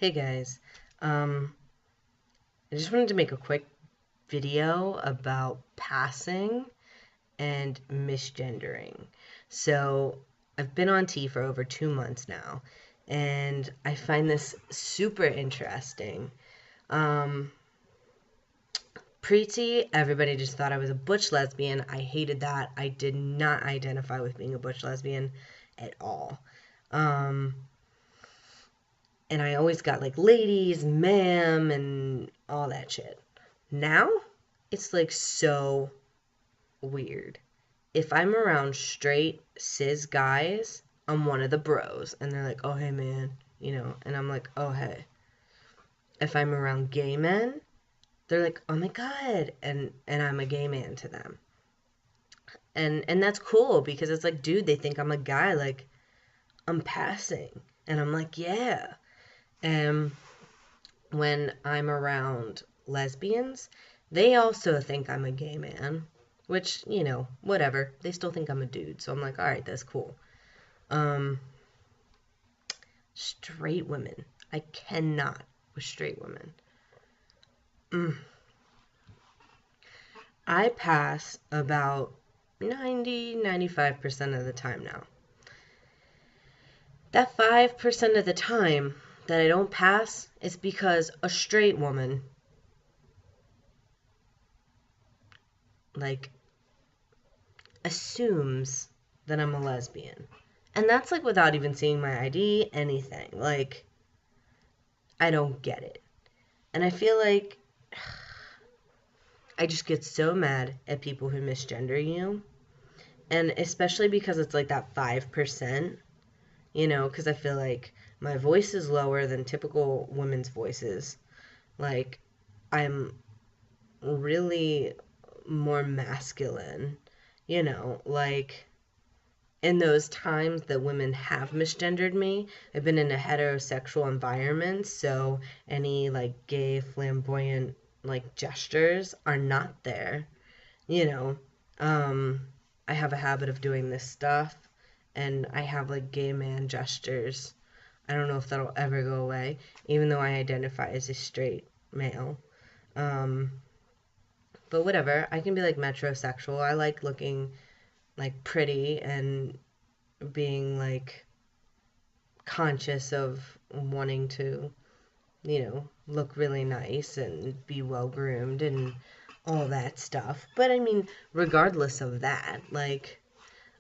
Hey guys, um, I just wanted to make a quick video about passing and misgendering. So, I've been on T for over 2 months now, and I find this super interesting. Um, Pre-T, everybody just thought I was a butch lesbian. I hated that. I did not identify with being a butch lesbian at all. Um, and I always got like ladies, ma'am, and all that shit. Now, it's like so weird. If I'm around straight cis guys, I'm one of the bros, and they're like, "Oh hey man," and I'm like, "Oh hey." If I'm around gay men, they're like, "Oh my god," and I'm a gay man to them, and that's cool because it's like, dude, they think I'm a guy, like I'm passing, and I'm like, yeah. And when I'm around lesbians, they also think I'm a gay man, which, whatever. They still think I'm a dude. So I'm like, all right, that's cool. Um, Straight women. I cannot with straight women. Mm. I pass about 95% of the time now. That 5% of the time that I don't pass is because a straight woman, like, assumes that I'm a lesbian. And that's like without even seeing my ID, anything. Like, I don't get it. And I feel like I just get so mad at people who misgender you. And especially because it's like that 5%, because I feel like my voice is lower than typical women's voices. Like, I'm really more masculine, like in those times that women have misgendered me, I've been in a heterosexual environment, so any like gay, flamboyant like gestures are not there. You know, um, I have a habit of doing this stuff, and I have like gay man gestures. I don't know if that'll ever go away, even though I identify as a straight male. Um, but whatever, I can be like metrosexual. I like looking like pretty and being like conscious of wanting to, look really nice and be well groomed and all that stuff. But I mean, regardless of that, like,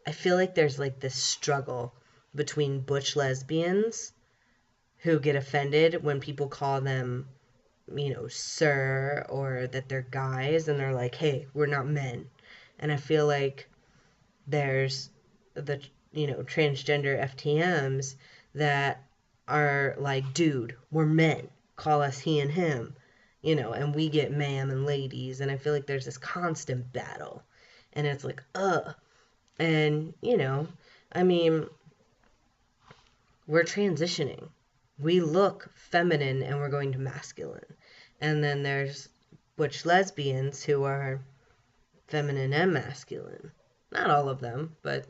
I feel like there's like this struggle between butch lesbians who get offended when people call them, sir, or that they're guys, and they're like, hey, we're not men. And I feel like there's the transgender FTMs that are like, dude, we're men, call us he and him, and we get ma'am and ladies, and I feel like there's this constant battle, and it's like, and I mean, we're transitioning, we look feminine and we're going to masculine, and then there's butch lesbians who are feminine and masculine. Not all of them, but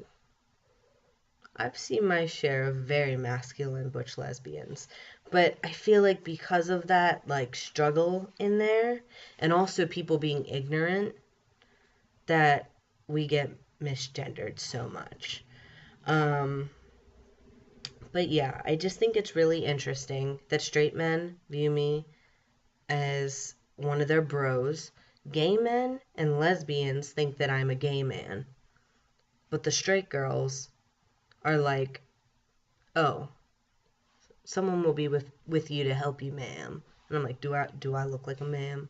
I've seen my share of very masculine butch lesbians. But I feel like because of that, like, struggle in there, and also people being ignorant, that we get misgendered so much. Um, but yeah, I just think it's really interesting that straight men view me as one of their bros. Gay men and lesbians think that I'm a gay man. But the straight girls are like, oh, someone will be with you to help you, ma'am. And I'm like, do I look like a ma'am?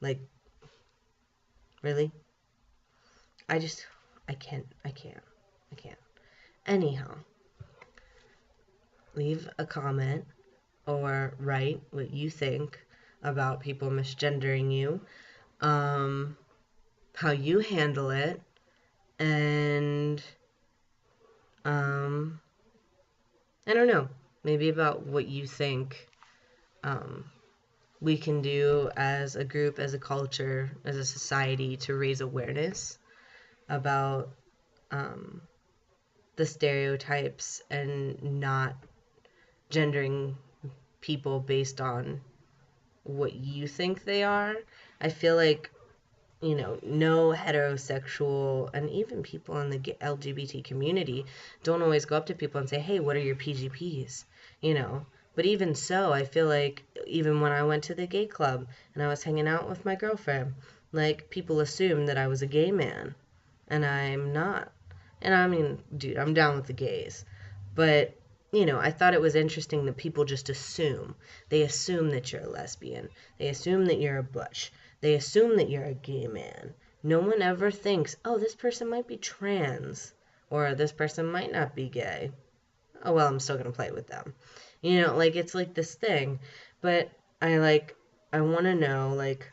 Like, really? I just I can't. Anyhow, leave a comment or write what you think about people misgendering you, um, how you handle it, and um, I don't know, maybe about what you think um, we can do as a group, as a culture, as a society to raise awareness about um, the stereotypes and not gendering people based on what you think they are. I feel like, no heterosexual and even people in the LGBT community don't always go up to people and say, hey, what are your PGPs? You know, but even so, I feel like even when I went to the gay club and I was hanging out with my girlfriend, like people assumed that I was a gay man, and I'm not. And I mean, dude, I'm down with the gays. But, I thought it was interesting that people just assume. They assume that you're a lesbian. They assume that you're a butch. They assume that you're a gay man. No one ever thinks, oh, this person might be trans, or this person might not be gay. Oh, well, I'm still going to play with them. Like, it's like this thing. But I want to know, like,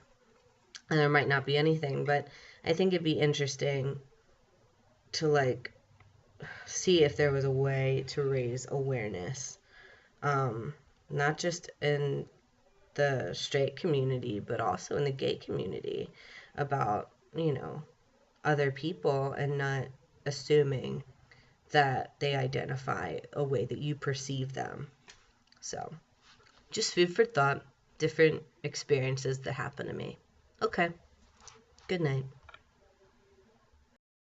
and there might not be anything, but I think it'd be interesting to, like, see if there was a way to raise awareness, um, not just in the straight community, but also in the gay community about, other people and not assuming that they identify a way that you perceive them. So, just food for thought, different experiences that happen to me. Okay, good night.